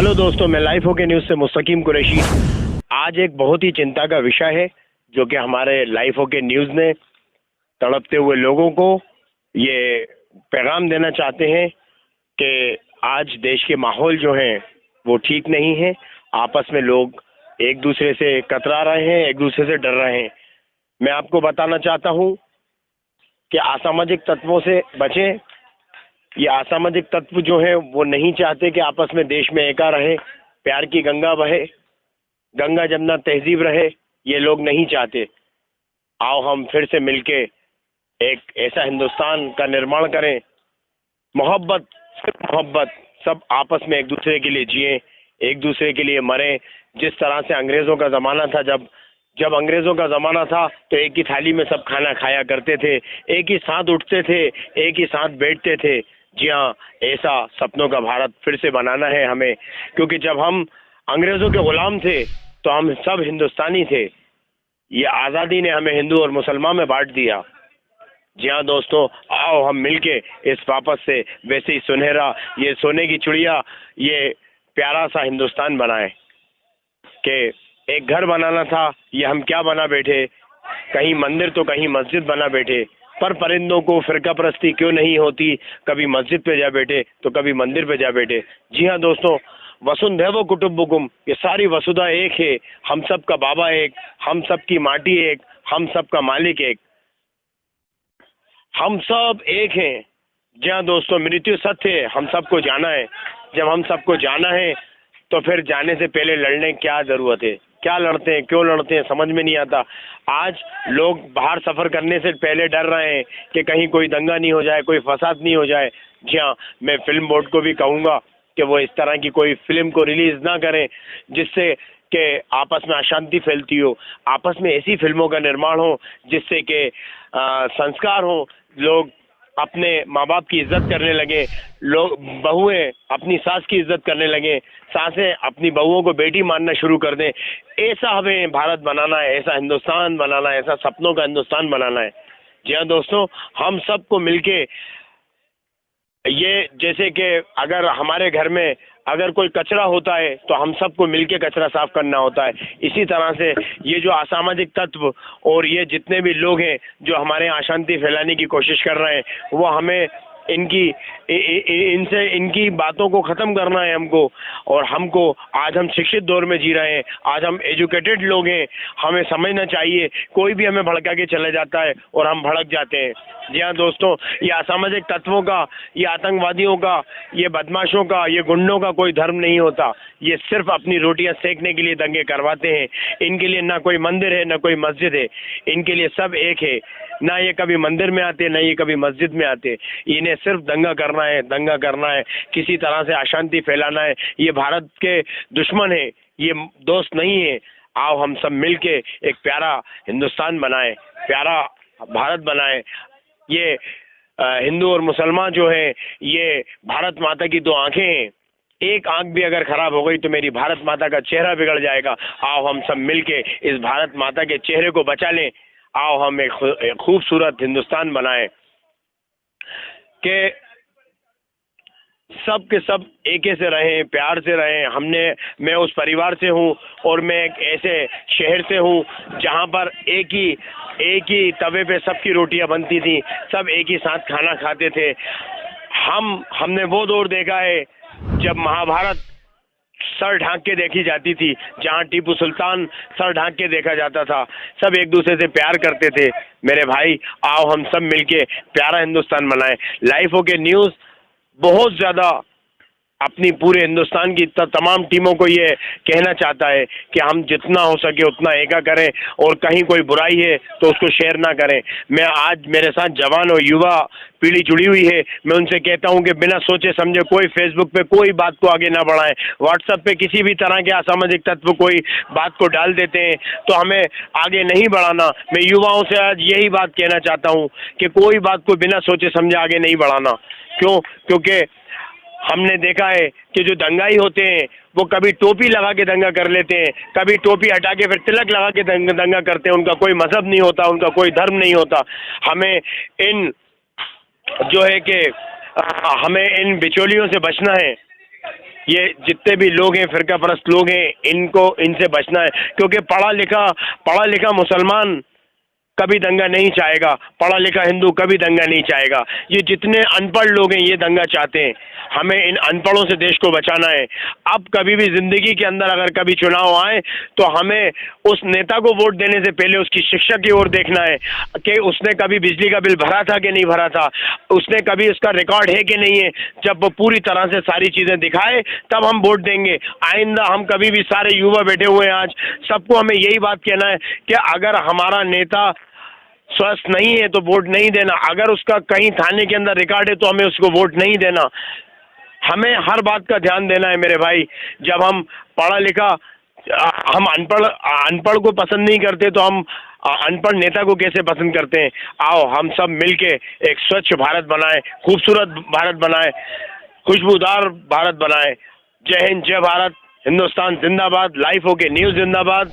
Hello दोस्तों, मैं life होके न्यूज से मुस्तकीम कुरैशी। आज एक बहुत ही चिंता का विषय है जो कि हमारे लाइफ होके न्यूज ने तड़पते हुए लोगों को ये पैगाम देना चाहते हैं कि आज देश के माहौल जो हैं वो ठीक नहीं है। आपस में लोग एक दूसरे से कतरा रहे हैं, एक दूसरे से डर रहे हैं। मैं आपको बताना चाहता हूँ कि असामाजिक तत्वों से बचें। ये असामाजिक तत्व जो है वो नहीं चाहते कि आपस में देश में एका रहे, प्यार की गंगा बहे, गंगा जमुना तहजीब रहे। ये लोग नहीं चाहते। आओ हम फिर से मिलके एक ऐसा हिंदुस्तान का निर्माण करें। मोहब्बत, सिर्फ मोहब्बत, सब आपस में एक दूसरे के लिए जिए, एक दूसरे के लिए मरें। जिस तरह से अंग्रेजों का जमाना था, जब जब अंग्रेजों का जमाना था तो एक ही थाली में सब खाना खाया करते थे, एक ही साथ उठते थे, एक ही साथ बैठते थे। जी हाँ, ऐसा सपनों का भारत फिर से बनाना है हमें, क्योंकि जब हम अंग्रेजों के गुलाम थे तो हम सब हिंदुस्तानी थे। ये आज़ादी ने हमें हिंदू और मुसलमान में बांट दिया। जी हाँ दोस्तों, आओ हम मिलके इस वापस से वैसे ही सुनहरा, ये सोने की चिड़िया, ये प्यारा सा हिंदुस्तान बनाए। कि एक घर बनाना था, ये हम क्या बना बैठे, कहीं मंदिर तो कहीं मस्जिद बना बैठे। पर परिंदों को फिरका परस्ती क्यों नहीं होती, कभी मस्जिद पे जा बैठे तो कभी मंदिर पे जा बैठे। जी हाँ दोस्तों, वसुंधैव कुटुम्बकम, ये सारी वसुधा एक है। हम सब का बाबा एक, हम सब की माटी एक, हम सब का मालिक एक, हम सब एक हैं। जी हाँ दोस्तों, मृत्यु सत्य है, हम सबको जाना है। जब हम सबको जाना है तो फिर जाने से पहले लड़ने की क्या जरूरत है, क्या लड़ते हैं, क्यों लड़ते हैं, समझ में नहीं आता। आज लोग बाहर सफर करने से पहले डर रहे हैं कि कहीं कोई दंगा नहीं हो जाए, कोई फसाद नहीं हो जाए। जी हाँ, मैं फिल्म बोर्ड को भी कहूँगा कि वो इस तरह की कोई फिल्म को रिलीज ना करें जिससे कि आपस में अशांति फैलती हो। आपस में ऐसी फिल्मों का निर्माण हो जिससे कि संस्कार हो, लोग अपने माँ बाप की इज्जत करने लगे, लोग बहुएं अपनी सास की इज्जत करने लगे, सासें अपनी बहुओं को बेटी मानना शुरू कर दें। ऐसा हमें भारत बनाना है, ऐसा हिंदुस्तान बनाना है, ऐसा सपनों का हिंदुस्तान बनाना है। जी हाँ दोस्तों, हम सबको मिलके ये, जैसे कि अगर हमारे घर में अगर कोई कचरा होता है तो हम सबको मिलके कचरा साफ करना होता है। इसी तरह से ये जो असामाजिक तत्व और ये जितने भी लोग हैं जो हमारे यहाँ अशांति फैलाने की कोशिश कर रहे हैं, वो हमें इनसे इनकी बातों को ख़त्म करना है हमको। और हमको, आज हम शिक्षित दौर में जी रहे हैं, आज हम एजुकेटेड लोग हैं, हमें समझना चाहिए। कोई भी हमें भड़का के चले जाता है और हम भड़क जाते हैं। जी हाँ दोस्तों, ये असामाजिक तत्वों का, ये आतंकवादियों का, ये बदमाशों का, ये गुंडों का कोई धर्म नहीं होता। ये सिर्फ अपनी रोटियां सेकने के लिए दंगे करवाते हैं। इनके लिए ना कोई मंदिर है, ना कोई मस्जिद है, इनके लिए सब एक है। ना ये कभी मंदिर में आते, ना ये कभी मस्जिद में आते। इन्हें सिर्फ दंगा करना है, दंगा करना है, किसी तरह से अशांति फैलाना है। ये भारत के दुश्मन है, ये दोस्त नहीं है। आओ हम सब मिलके एक प्यारा हिंदुस्तान बनाए, प्यारा भारत बनाए। ये हिंदू और मुसलमान जो है, ये भारत माता की दो आंखें हैं। एक आंख भी अगर खराब हो गई तो मेरी भारत माता का चेहरा बिगड़ जाएगा। आओ हम सब मिलके इस भारत माता के चेहरे को बचा लें। आओ हम एक खूबसूरत हिंदुस्तान बनाएं कि सब के सब एके से रहें, प्यार से रहें। मैं उस परिवार से हूँ और मैं एक ऐसे शहर से हूँ जहाँ पर एक ही तवे पे सबकी रोटियां बनती थी, सब एक ही साथ खाना खाते थे। हमने वो दौर देखा है जब महाभारत सर ढांक के देखी जाती थी, जहां टीपू सुल्तान सर ढांक के देखा जाता था। सब एक दूसरे से प्यार करते थे। मेरे भाई, आओ हम सब मिलके प्यारा हिंदुस्तान बनाएं। लाइफ हो के न्यूज़ बहुत ज़्यादा अपनी पूरे हिंदुस्तान की तमाम टीमों को ये कहना चाहता है कि हम जितना हो सके उतना एका करें, और कहीं कोई बुराई है तो उसको शेयर ना करें। मैं आज, मेरे साथ जवान और युवा पीढ़ी जुड़ी हुई है, मैं उनसे कहता हूं कि बिना सोचे समझे कोई फेसबुक पे कोई बात को आगे ना बढ़ाएं, व्हाट्सएप पे किसी भी तरह के असामाजिक तत्व कोई बात को डाल देते हैं तो हमें आगे नहीं बढ़ाना। मैं युवाओं से आज यही बात कहना चाहता हूँ कि कोई बात को बिना सोचे समझे आगे नहीं बढ़ाना। क्योंकि हमने देखा है कि जो दंगाई होते हैं वो कभी टोपी लगा के दंगा कर लेते हैं, कभी टोपी हटा के फिर तिलक लगा के दंगा करते हैं। उनका कोई मजहब नहीं होता, उनका कोई धर्म नहीं होता। हमें इन जो है कि हमें इन बिचौलियों से बचना है। ये जितने भी लोग हैं, फिरका परस्त लोग हैं, इनसे बचना है, क्योंकि पढ़ा लिखा मुसलमान कभी दंगा नहीं चाहेगा, पढ़ा लिखा हिंदू कभी दंगा नहीं चाहेगा। ये जितने अनपढ़ लोग हैं ये दंगा चाहते हैं। हमें इन अनपढ़ों से देश को बचाना है। अब कभी भी जिंदगी के अंदर अगर कभी चुनाव आए तो हमें उस नेता को वोट देने से पहले उसकी शिक्षा की ओर देखना है कि उसने कभी बिजली का बिल भरा था कि नहीं भरा था, उसने कभी उसका रिकॉर्ड है कि नहीं है। जब वो पूरी तरह से सारी चीजें दिखाए तब हम वोट देंगे। आइंदा हम कभी भी, सारे युवा बैठे हुए हैं आज, सबको हमें यही बात कहना है कि अगर हमारा नेता स्वस्थ नहीं है तो वोट नहीं देना, अगर उसका कहीं थाने के अंदर रिकॉर्ड है तो हमें उसको वोट नहीं देना। हमें हर बात का ध्यान देना है मेरे भाई। जब हम पढ़ा लिखा, हम अनपढ़ को पसंद नहीं करते तो हम अनपढ़ नेता को कैसे पसंद करते हैं। आओ हम सब मिलके एक स्वच्छ भारत बनाएं, खूबसूरत भारत बनाएं, खुशबूदार भारत बनाएं। जय हिंद, जय भारत, हिंदुस्तान जिंदाबाद, लाइफ ओके न्यूज़ जिंदाबाद।